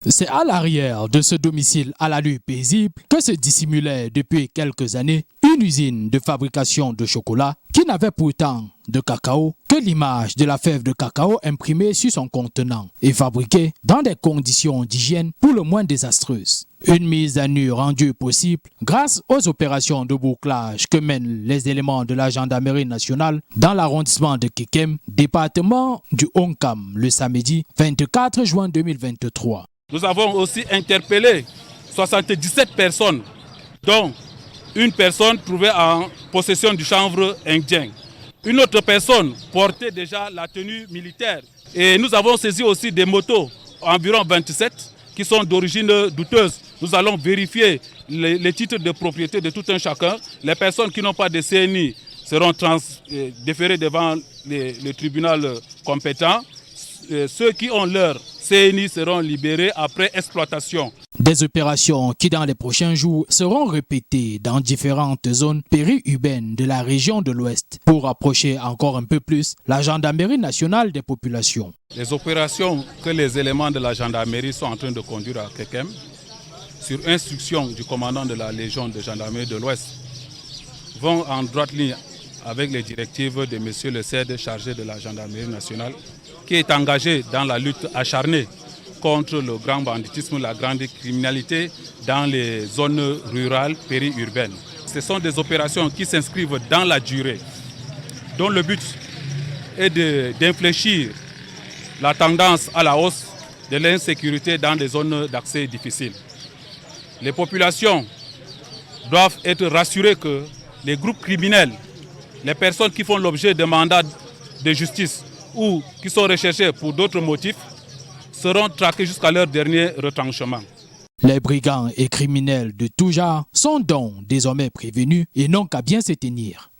C'est à l'arrière de ce domicile à l'allure paisible que se dissimulait depuis quelques années une usine de fabrication de chocolat qui n'avait pourtant de cacao que l'image de la fève de cacao imprimée sur son contenant et fabriquée dans des conditions d'hygiène pour le moins désastreuses. Une mise à nu rendue possible grâce aux opérations de bouclage que mènent les éléments de la gendarmerie nationale dans l'arrondissement de Kekem, département du Onkam, le samedi 24 juin 2023. Nous avons aussi interpellé 77 personnes, dont une personne trouvée en possession du chanvre indien. Une autre personne portait déjà la tenue militaire. Et nous avons saisi aussi des motos, environ 27, qui sont d'origine douteuse. Nous allons vérifier les titres de propriété de tout un chacun. Les personnes qui n'ont pas de CNI seront déférées devant le tribunal compétent. Ceux qui ont leur CNI seront libérés après exploitation. Des opérations qui dans les prochains jours seront répétées dans différentes zones périurbaines de la région de l'Ouest pour approcher encore un peu plus la gendarmerie nationale des populations. Les opérations que les éléments de la gendarmerie sont en train de conduire à Kekem, sur instruction du commandant de la Légion de gendarmerie de l'Ouest, vont en droite ligne avec les directives de M. le CED chargé de la gendarmerie nationale, qui est engagé dans la lutte acharnée contre le grand banditisme, la grande criminalité dans les zones rurales périurbaines. Ce sont des opérations qui s'inscrivent dans la durée, dont le but est d'infléchir la tendance à la hausse de l'insécurité dans les zones d'accès difficiles. Les populations doivent être rassurées que les groupes criminels, les personnes qui font l'objet de mandats de justice ou qui sont recherchés pour d'autres motifs seront traqués jusqu'à leur dernier retranchement. Les brigands et criminels de tout genre sont donc désormais prévenus et n'ont qu'à bien se tenir.